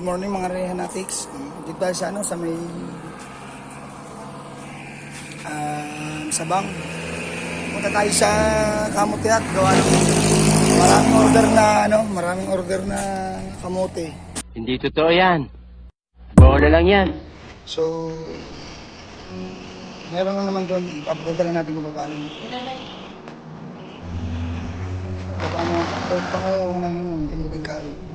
morning mga Rehanatics. Dito tayo sa sa may Sabang. Punta tayo sa kamote at gawa ng maraming order na kamote. Hindi totoo yan. Bola lang yan. So, meron lang naman doon. Ipapunta lang natin kung paano. Paano ng tinubig karo.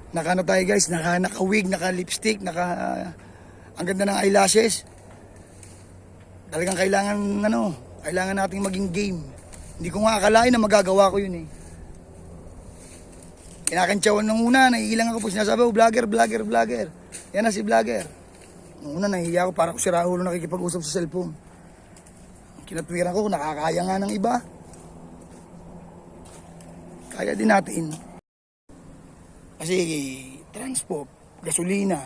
Naka ano tayo guys, naka-wig, naka-lipstick, ang ganda ng eyelashes. Talagang kailangan nating maging game. Hindi ko nga akalain na magagawa ko yun eh. Kinakantsawan nung una, naiilang ako po sinasabi, vlogger. Yan na si vlogger. Nung una nahihiya ako, para ko si Rahulo nakikipag-usap sa cellphone. Kinatwiran ko, nakakaya nga ng iba. Kaya din natin. Kasi transport, gasolina,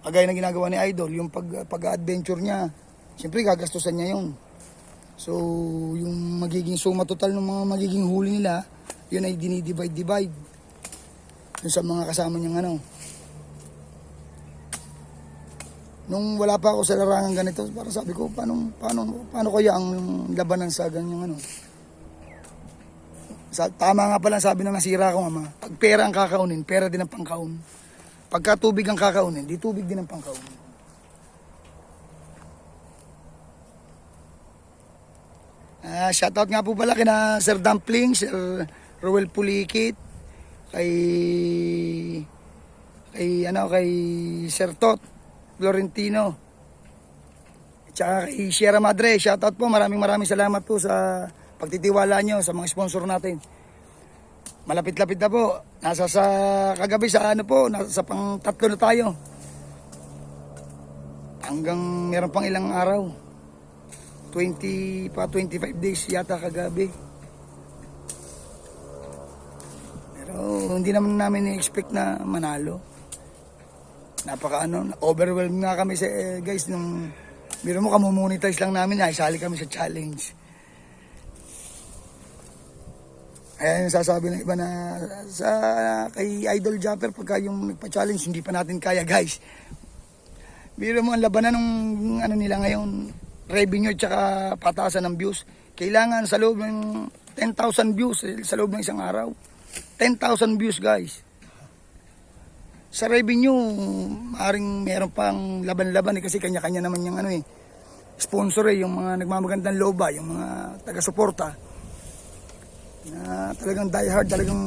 kagaya na ginagawa ni Idol, yung pag-adventure niya, siyempre gagastusan niya yun. So, yung magiging suma total ng mga magiging huli nila, yun ay dinidivide. Yung sa mga kasama niyang ano. Nung wala pa ako sa larangan ganito, parang sabi ko, paano kaya ang labanan sa ganyang ano. Tama nga pala sabi ng nasira ko ama, pag pera ang kakaunin, pera din ang pangkaun. Pagka tubig ang kakaunin, di tubig din ang pangkaun. Shoutout nga po pala kina Sir Dumpling, Sir Roel Pulikit, kay Sir Tot Florentino, at saka kay Sierra Madre. Shoutout po, maraming salamat po sa pagtitiwala nyo sa mga sponsor natin. Malapit-lapit na po. Nasa sa kagabi sa nasa pang 3 na tayo. Hanggang meron pang ilang araw. 25 days yata kagabi. Pero hindi naman namin i-expect na manalo. Overwhelmed nga kami guys nung biro mo kamumonetize lang namin, ay sali kami sa challenge. Ayan yung sasabi ng iba na kay Idol Japper pagka yung nagpa-challenge hindi pa natin kaya guys. Biro mo ang labanan ng nila ngayon, revenue at saka pataasan ng views. Kailangan sa loob ng 10,000 views sa loob ng isang araw. 10,000 views guys. Sa revenue, maaaring meron pang laban-laban kasi kanya-kanya naman yung sponsor yung mga nagmamagandang loob ba, yung mga taga-suporta. Na talagang die hard, talagang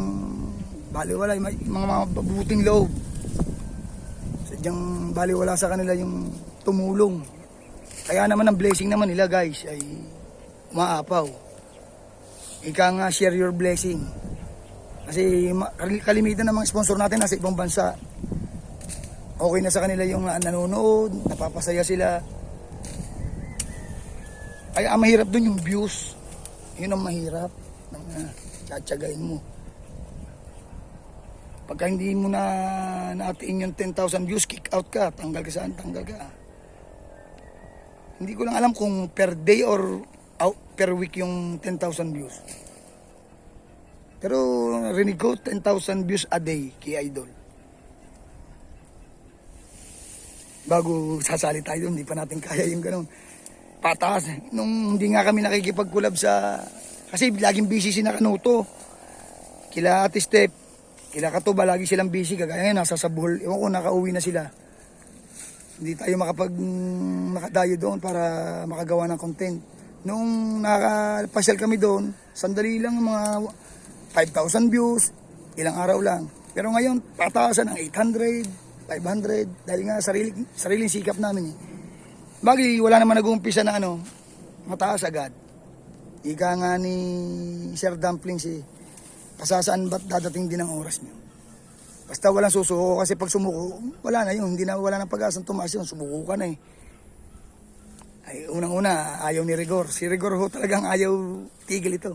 baliwala, yung mga mabuting loob. Sadyang baliwala sa kanila yung tumulong. Kaya naman ang blessing naman nila guys ay umaapaw. Ika nga, share your blessing. Kasi kalimitan ng mga sponsor natin nasa ibang bansa. Okay na sa kanila yung nanonood, napapasaya sila. Kaya ang mahirap dun yung views. Yun ang mahirap. Tsatsagain mo. Pagka hindi mo na natiin yung 10,000 views, kick out ka, tanggal ka saan, tanggal ka. Hindi ko lang alam kung per day or per week yung 10,000 views. Pero rinig ko 10,000 views a day kay Idol. Bago sasali tayo doon, hindi pa natin kaya yung ganun. Pataas. Nung hindi nga kami nakikipag-collab kasi laging busy si Nakanuto. Kila Ate Step, kila Katuba, lagi silang busy. Kagaya ngayon, nasa Bohol. Ewan ko, nakauwi na sila. Hindi tayo makadayo doon para makagawa ng content. Nung nakapasyal kami doon, sandali lang mga 5,000 views, ilang araw lang. Pero ngayon, pataasan ng 800, 500, dahil nga sariling sikap namin. Bagay, wala naman nag-uumpisa na mataas agad. Ika nga ni Sir Dumpling pasasaan ba't dadating din ang oras niyo. Basta walang susuko kasi pag sumuko, wala na yun. Wala na pag-asang tumaas yun. Sumuko ka na eh. Ay, unang-una, ayaw ni Rigor. Si Rigor ho talagang ayaw tigil ito.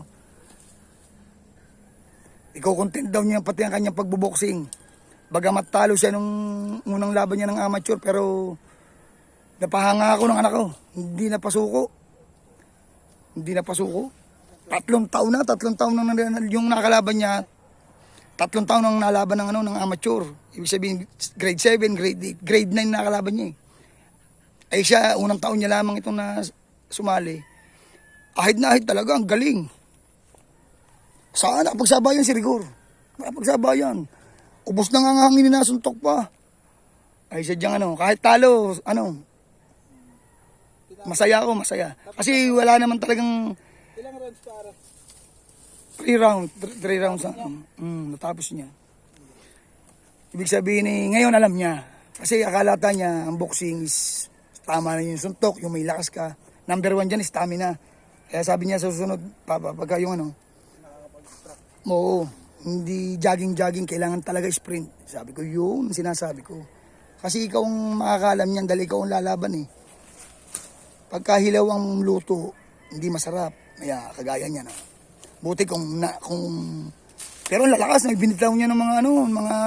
Iko-content daw niya pati ang kanyang pagbuboxing. Bagamat talo siya nung unang laban niya ng amateur, pero napahanga ako ng anak ko. Hindi na pasuko. 3 taon na yung nakalaban niya. 3 taon nang nalaban ng amateur. Ibig sabihin, grade 7, grade 9 nakalaban niya eh. Ay siya, unang taon niya lamang itong na sumali. Ahid na ahid talaga, ang galing. Saan nakapagsabayan si Rigor? Nakapagsabayan. Ubos na nga ang hangin na nasuntok pa. Ay sadyang kahit talo, masaya ako, masaya. Kasi wala naman talagang ilang rounds para? 3 rounds ang natapos niya. Ibig sabihin ngayon alam niya. Kasi akala niya ang boxing is tama na yung suntok, yung may lakas ka. Number 1 dyan is stamina. Kaya sabi niya sa susunod, Papa, pagka yung ano, oo, hindi jogging-jogging, kailangan talaga sprint. Sabi ko, yun, sinasabi ko. Kasi ikaw ang makakalam niyan dahil ikaw ang lalaban eh. Pagka hilaw ang luto, hindi masarap. Kaya kagaya niya na. Buti pero lalakas, nagbinitaw niya ng mga mga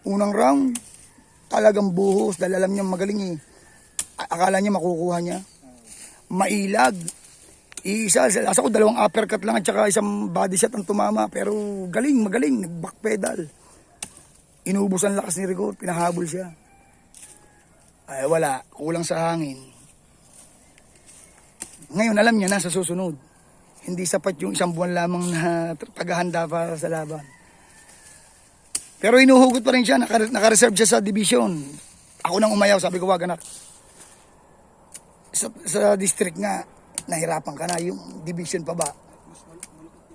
unang round. Talagang buhos dahil alam niya magaling eh. Akala niya makukuha niya. Mailag. Isa ko 2 uppercut lang at saka isang body shot ang tumama. Pero magaling, nag-backpedal. Inubos ang lakas ni Rigor, pinahabol siya. Ay wala, kulang sa hangin. Ngayon alam niya na sa susunod. Hindi sapat yung 1 buwan lamang na paghahanda para sa laban. Pero inuhugot pa rin siya, naka-reserve siya sa division. Ako nang umayaw, sabi ko wag anak. Sa district nga, nahirapan ka na, yung division pa ba?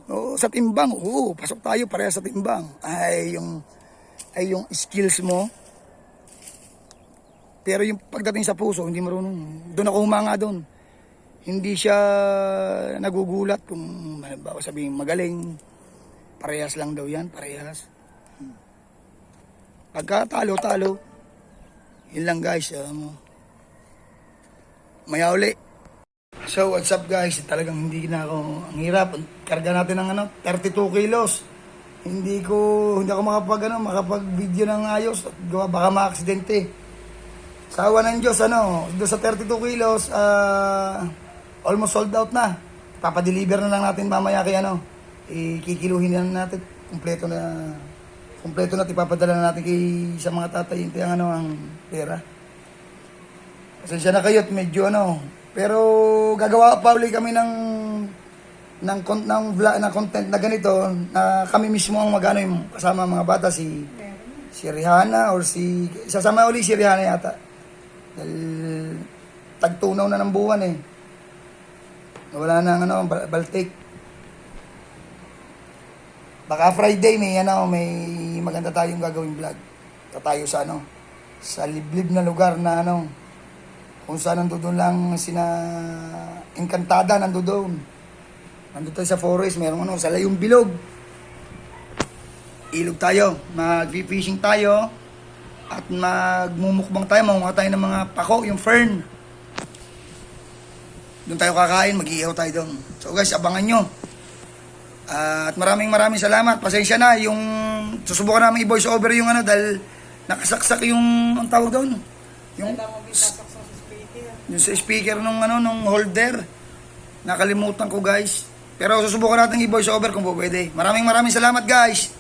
Oo, sa timbang, oo, pasok tayo pareha sa timbang. Ay yung skills mo. Pero yung pagdating sa puso, hindi marunong. Doon ako humanga doon. Hindi siya nagugulat kung halimbawa sabihin magaling. Parehas lang daw yan, parehas. Pagka talo. Yun lang guys. Maya uli. So what's up guys? Talagang hindi na ako, ang hirap. Karga natin ng 32 kilos. Hindi ako makapag-video ng ayos. Baka ma-aksidente. Sawa ng Diyos, doon sa 32 kilos, almost sold out na. Papadeliver na lang natin mamaya kay ikikiluhin na natin. Kompleto na ipapadala na natin sa mga tatay ang pera. Pasensya na kayo at medyo pero gagawa pa ulit kami ng content na ganito na kami mismo ang yung kasama mga bata si Rihanna or sasama uli si Rihanna yata. Dahil tagtunaw na ng buwan eh. Wala na baltik. Baka Friday may maganda tayong gagawing vlog. Tayo sa liblib na lugar na kung saan nandoon lang sina Encantada nandoon. Nandun tayo sa forest, merong sa Layong Bilog. Ilog tayo, mag-fishing tayo at magmumukbang tayo, mamunga tayo ng mga pako, yung fern. Doon tayo kakain, mag-iihaw tayo doon. So guys, abangan nyo. At maraming salamat. Pasensya na, yung susubukan namin i-voice over yung dahil nakasaksak yung, ang tawag doon? Yung sa speaker nung holder. Nakalimutan ko guys. Pero susubukan natin i-voice over kung pwede. Maraming salamat guys.